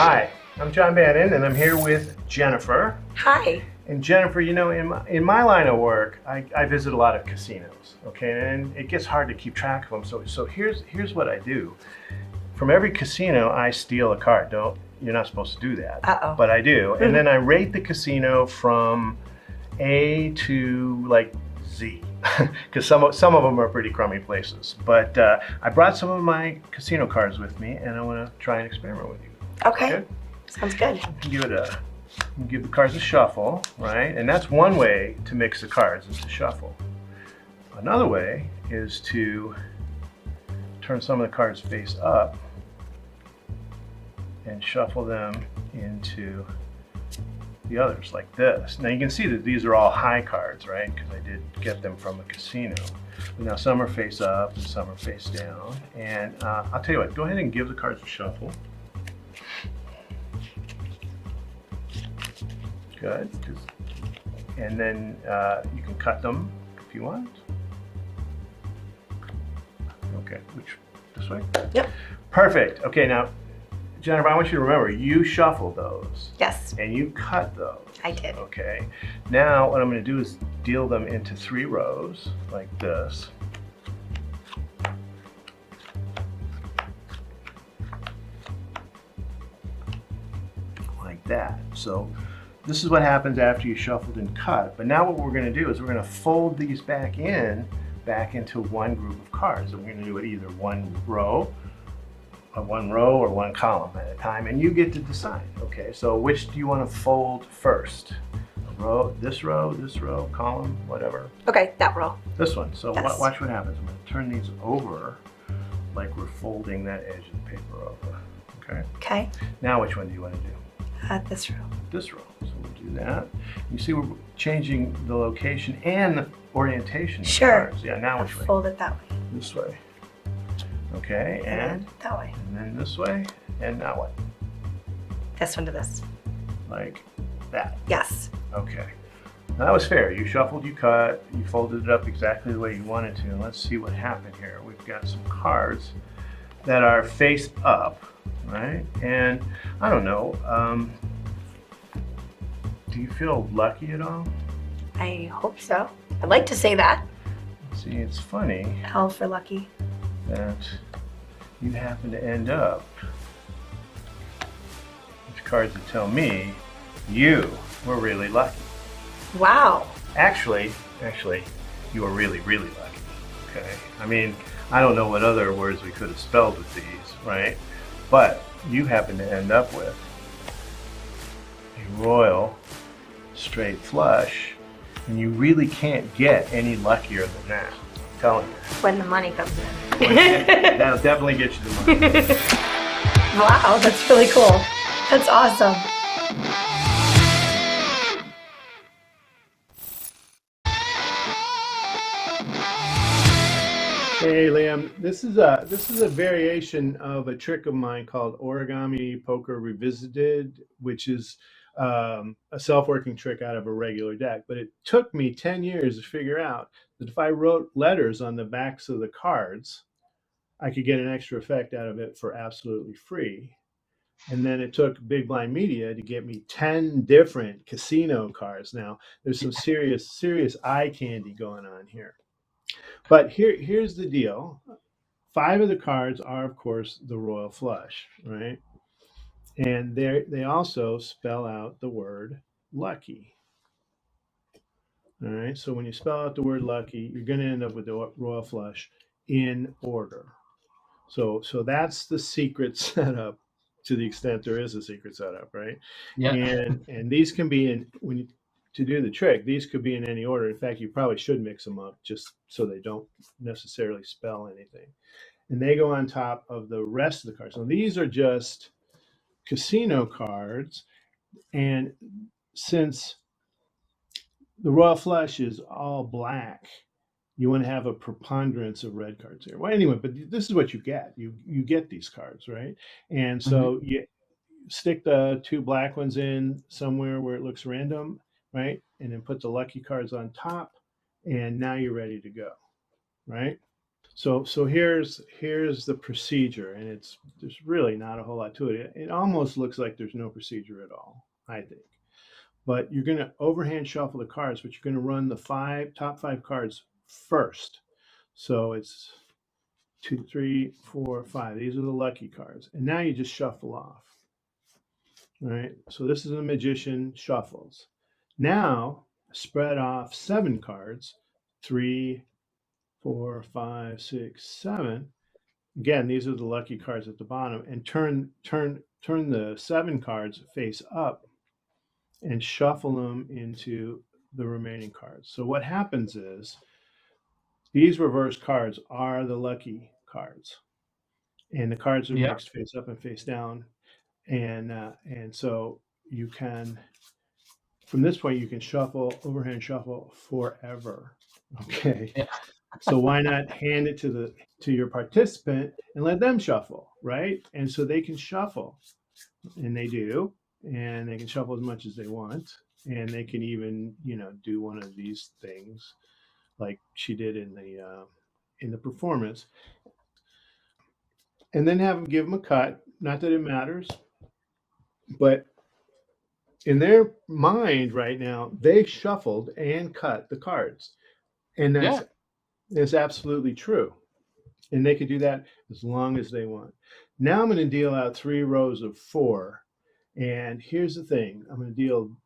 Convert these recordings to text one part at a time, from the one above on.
Hi, I'm John Bannon, and I'm here with Jennifer. Hi. And Jennifer, you know, in my line of work, I visit a lot of casinos. Okay, and it gets hard to keep track of them. So here's what I do. From every casino, I steal a card. Don't You're not supposed to do that, Uh-oh. but I do. And then I rate the casino from A to like Z, because some of them are pretty crummy places. But I brought some of my casino cards with me, and I want to try and experiment with you. Okay. Good? Sounds good. Give the cards a shuffle, right? And that's one way to mix the cards, is to shuffle. Another way is to turn some of the cards face up and shuffle them into the others like this. Now you can see that these are all high cards, right? Because I did get them from a casino. But now some are face up and some are face down. And I'll tell you what, go ahead and give the cards a shuffle. Good. And then you can cut them if you want. Okay, this way? Yep. Perfect. Okay, now, Jennifer, I want you to remember, you shuffled those. Yes. And you cut those. I did. Okay. Now, what I'm going to do is deal them into 3 rows, like this. Like that. So, this is what happens after you shuffled and cut. But now what we're going to do is we're going to fold these back into one group of cards. And we're going to do it either one row or one column at a time, and you get to decide. Okay, so which do you want to fold first? This row, column, whatever. Okay, that row. This one. So Yes. watch what happens. I'm going to turn these over like we're folding that edge of the paper over. Okay. Okay. Now which one do you want to do? This row. This row. So we'll do that. You see we're changing the location and the orientation of the Sure. cards. Yeah, now I'll which way? fold it that way. This way. Okay, And and that way. then this way, and now what? This one to this. Like that. Yes. Okay. Now that was fair. You shuffled, you cut, you folded it up exactly the way you wanted to. And let's see what happened here. We've got some cards that are face up, right? And I don't know, do you feel lucky at all? I hope so. I'd like to say that. See, it's funny L for lucky. that you happen to end up with cards that tell me you were really lucky. Wow. Actually, you were really, really lucky. Okay. I mean, I don't know what other words we could have spelled with these, right? But you happen to end up with a royal straight flush, and you really can't get any luckier than that. I'm telling you. When the money comes in. That'll definitely get you the money. Wow, that's really cool. That's awesome. Hey Liam, this is a variation of a trick of mine called Origami Poker Revisited, which is a self-working trick out of a regular deck. But it took me 10 years to figure out that if I wrote letters on the backs of the cards, I could get an extra effect out of it for absolutely free. And then it took Big Blind Media to get me 10 different casino cards. Now, there's some serious eye candy going on here. But here's the deal. 5 of the cards are, of course, the royal flush, right? And they also spell out the word lucky. All right. So when you spell out the word lucky, you're going to end up with the royal flush in order. So that's the secret setup, to the extent there is a secret setup, right? Yeah. And these can be to do the trick, these could be in any order. In fact, you probably should mix them up just so they don't necessarily spell anything. And they go on top of the rest of the cards. So these are just casino cards. And since the royal flush is all black, you want to have a preponderance of red cards here. Well, anyway, but this is what you get. You get these cards, right? And so you stick the 2 black ones in somewhere where it looks random, right? And then put the lucky cards on top, and now you're ready to go, right? So here's the procedure, and there's really not a whole lot to it. It almost looks like there's no procedure at all, I think. But you're going to overhand shuffle the cards, but you're going to run the top five cards first. So it's 2, 3, 4, 5. These are the lucky cards, and now you just shuffle off. All right. So this is a magician shuffles. Now spread off 7 cards, 3, 4, 5, 6, 7. Again, these are the lucky cards at the bottom, and turn the 7 cards face up and shuffle them into the remaining cards. So what happens is these reverse cards are the lucky cards, and the cards are Yeah. mixed face up and face down, and so you can, from this point, you can overhand shuffle forever. Okay. Yeah. So why not hand it to your participant and let them shuffle, right? And so they can shuffle, and they do, and they can shuffle as much as they want, and they can even, do one of these things like she did in the performance, and then give them a cut. Not that it matters, but in their mind right now, they shuffled and cut the cards, and Yeah. that's absolutely true. And they could do that as long as they want. Now I'm going to deal out 3 rows of 4. And here's the thing. I'm going to deal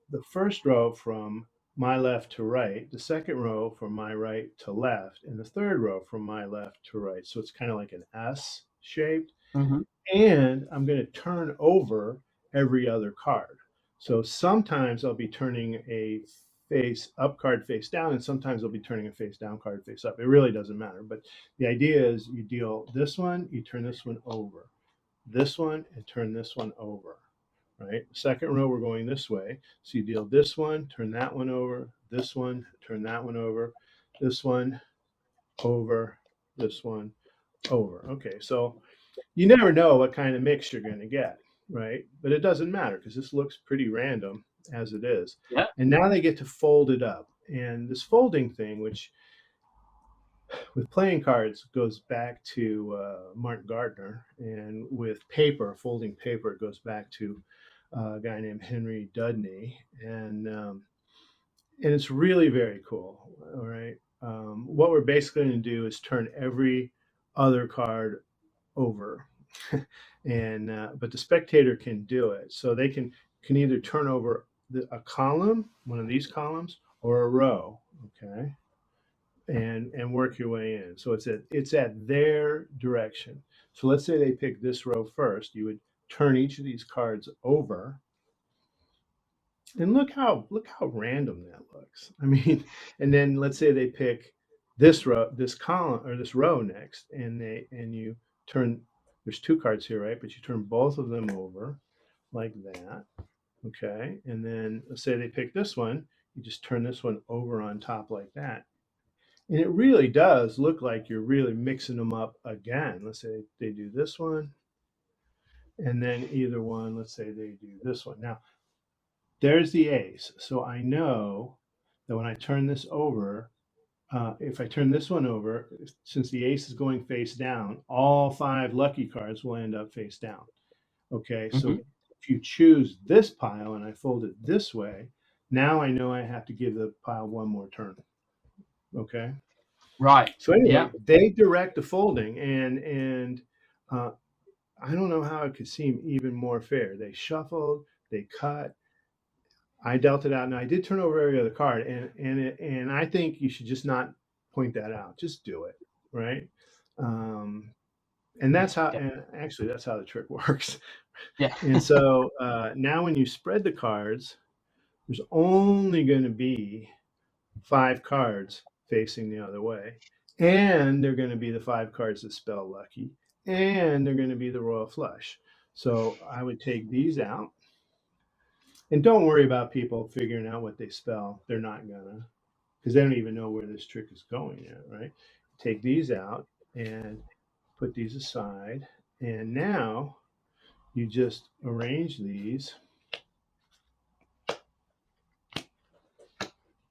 the first row from my left to right, the second row from my right to left, and the third row from my left to right. So it's kind of like an S shaped. Mm-hmm. And I'm going to turn over every other card. So sometimes I'll be turning a face up card face down, and sometimes I'll be turning a face down card face up. It really doesn't matter. But the idea is you deal this one, you turn this one over, this one, and turn this one over. Right? Second row, we're going this way. So you deal this one, turn that one over, this one, turn that one over, this one over, this one over. Okay, so you never know what kind of mix you're going to get, right? But it doesn't matter because this looks pretty random as it is. Yeah. And now they get to fold it up. And this folding thing, which with playing cards goes back to Martin Gardner, and with paper, folding paper, it goes back to a guy named Henry Dudney. And it's really very cool. All right. What we're basically going to do is turn every other card over, and but the spectator can do it. So they can either turn over a column, one of these columns, or a row. Okay, and work your way in. So it's at their direction. So let's say they pick this row first. You would turn each of these cards over, and look how random that looks. I mean, and then let's say they pick this column or this row next, and you turn. There's 2 cards here, right? But you turn both of them over like that, okay? And then let's say they pick this one, you just turn this one over on top like that, and it really does look like you're really mixing them up again. Let's say they do this one, and then either one. Let's say they do this one. Now there's the ace. So I know that when I turn this over, if I turn this one over, since the ace is going face down, all 5 lucky cards will end up face down. Okay, so Mm-hmm. if you choose this pile and I fold it this way, now I know I have to give the pile one more turn. Okay. Right. So anyway, Yeah. they direct the folding, and uh, I don't know how it could seem even more fair. They shuffled, they cut, I dealt it out. Now I did turn over every other card, and I think you should just not point that out. Just do it, right? Um, and Yeah. that's how. Yeah. And actually, that's how the trick works. Yeah. And so now, when you spread the cards, there's only going to be 5 cards facing the other way, and they're going to be the 5 cards that spell lucky, and they're going to be the royal flush. So I would take these out. And don't worry about people figuring out what they spell. They're not gonna, because they don't even know where this trick is going yet, right? Take these out and put these aside. And now you just arrange these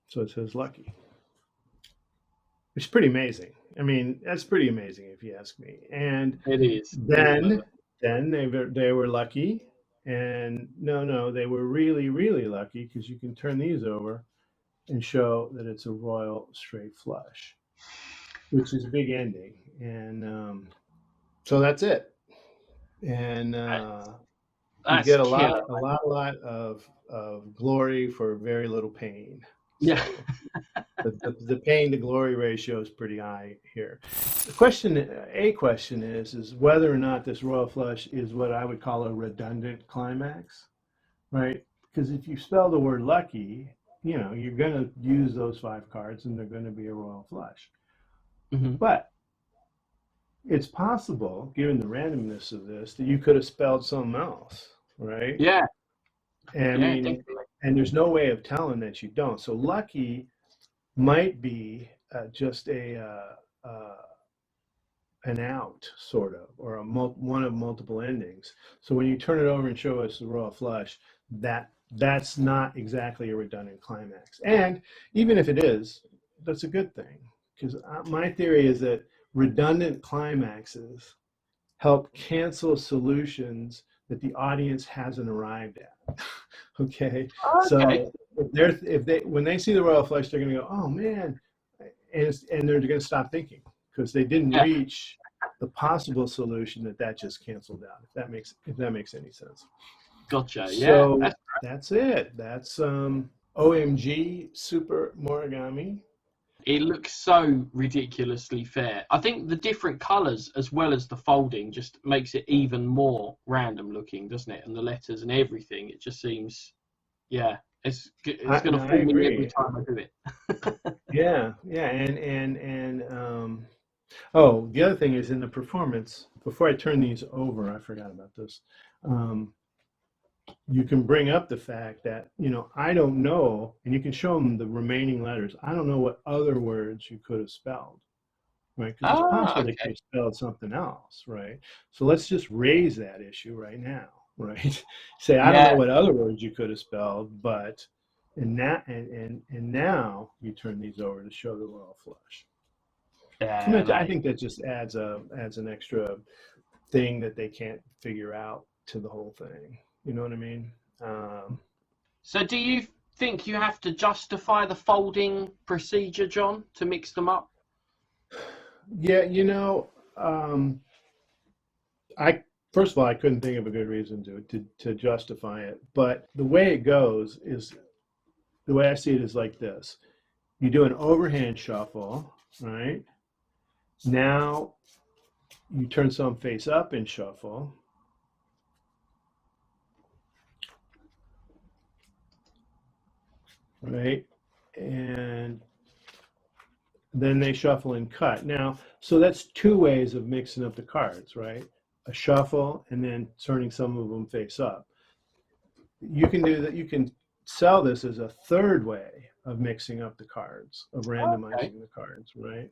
so it says lucky. It's pretty amazing. I mean, that's pretty amazing if you ask me. And It is. then then they were lucky. And no, they were really, really lucky because you can turn these over and show that it's a royal straight flush, which is a big ending. And so that's it. And you That's get killer. a lot of glory for very little pain. Yeah. So the pain to glory ratio is pretty high here. A question is whether or not this royal flush is what I would call a redundant climax, right? Because if you spell the word lucky, you're going to use those 5 cards and they're going to be a royal flush. Hmm. But it's possible, given the randomness of this, that you could have spelled something else, right? Yeah. And I Yeah, mean, definitely. and there's no way of telling that you don't. So lucky might be just an out, sort of, or one of multiple endings. So when you turn it over and show us the royal flush, that's not exactly a redundant climax. And even if it is, that's a good thing, because my theory is that redundant climaxes help cancel solutions that the audience hasn't arrived at. Okay, Okay. so if they when they see the royal flush, they're going to go, "Oh man," and they're going to stop thinking because they didn't Yeah. reach the possible solution that just canceled out. If that makes any sense. Gotcha. Yeah. So that's it. That's OMG Super Morigami. It looks so ridiculously fair. I think the different colours as well as the folding just makes it even more random looking, doesn't it? And the letters and everything. It just seems, yeah, it's going to I fool me every agree. time I do it. Yeah, and oh, the other thing is in the performance. Before I turn these over, I forgot about this. Um, you can bring up the fact that I don't know, and you can show them the remaining letters. I don't know what other words you could have spelled, right? Because it's Ah, possible they could okay. have spelled something else, right? So let's just raise that issue right now, right? Say I don't know Yeah. what other words you could have spelled, but and now you turn these over to show the royal flush. And Yeah, I that is. think that just adds an extra thing that they can't figure out to the whole thing. You know what I mean? Um, So do you think you have to justify the folding procedure, John, to mix them up? yeah, I first of all I couldn't think of a good reason to justify it, but the way it goes is the way I see it is like this: you do an overhand shuffle, right? Now you turn some face up and shuffle, right? And then they shuffle and cut. Now, so that's 2 ways of mixing up the cards, right? A shuffle and then turning some of them face up. You can do that. You can sell this as a third way of mixing up the cards, of Okay. randomizing the cards, right?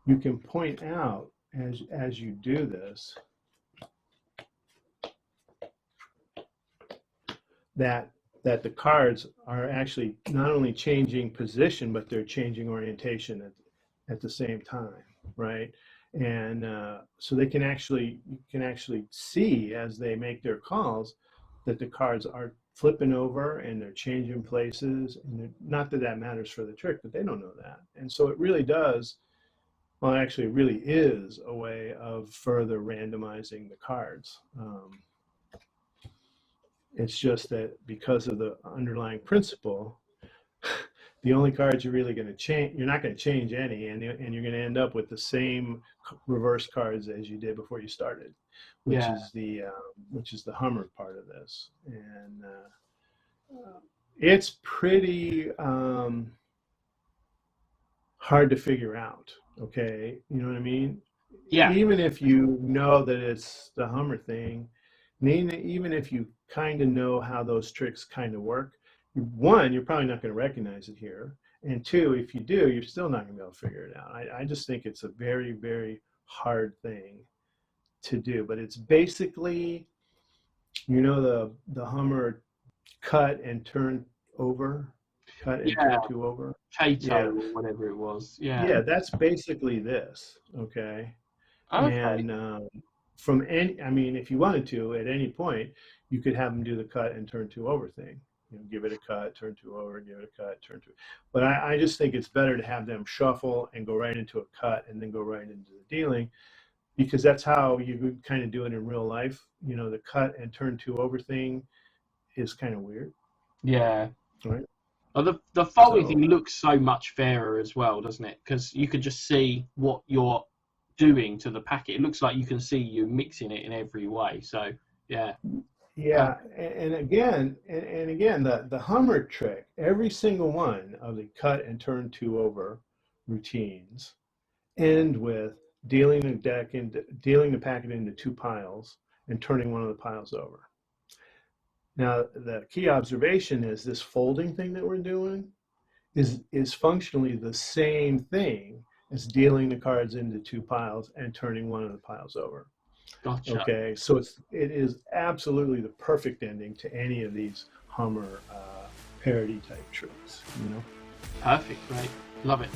You can point out as you do this that the cards are actually not only changing position, but they're changing orientation at the same time, right? And so you can actually see as they make their calls that the cards are flipping over and they're changing places. And not that that matters for the trick, but they don't know that. And so it really does. Well, actually, it really is a way of further randomizing the cards. It's just that because of the underlying principle, the only cards you're really going to change, you're not going to change any, and you're going to end up with the same reverse cards as you did before you started, which Yeah. is the Hummer part of this, and it's pretty hard to figure out. Okay, you know what I mean? Yeah. Even if you know that it's the Hummer thing, even if you kind of know how those tricks kind of work, one, you're probably not going to recognize it here. And two, if you do, you're still not going to be able to figure it out. I just think it's a very, very hard thing to do. But it's basically, the Hummer cut and turn over. cut and Yeah, turn two over. Kato Yeah, or whatever it was. Yeah. yeah, that's basically this. Okay, Okay. and from any, I mean, if you wanted to, at any point, you could have them do the cut and turn two over thing. You know, give it a cut, turn two over, give it a cut, turn two. But I just think it's better to have them shuffle and go right into a cut and then go right into the dealing, because that's how you would kind of do it in real life. You know, the cut and turn two over thing is kind of weird, Yeah. right? Well, the folding So thing looks so much fairer as well, doesn't it? Because you can just see what you're doing to the packet. It looks like you can see you mixing it in every way. So yeah. Uh, yeah, and again, the Hummer trick, every single one of the cut and turn two over routines end with dealing the packet into two piles and turning one of the piles over. Now, the key observation is this folding thing that we're doing is functionally the same thing as dealing the cards into two piles and turning one of the piles over. gotcha. Okay, so it is absolutely the perfect ending to any of these Hummer parody type tricks. You know. Perfect. Great. Love it.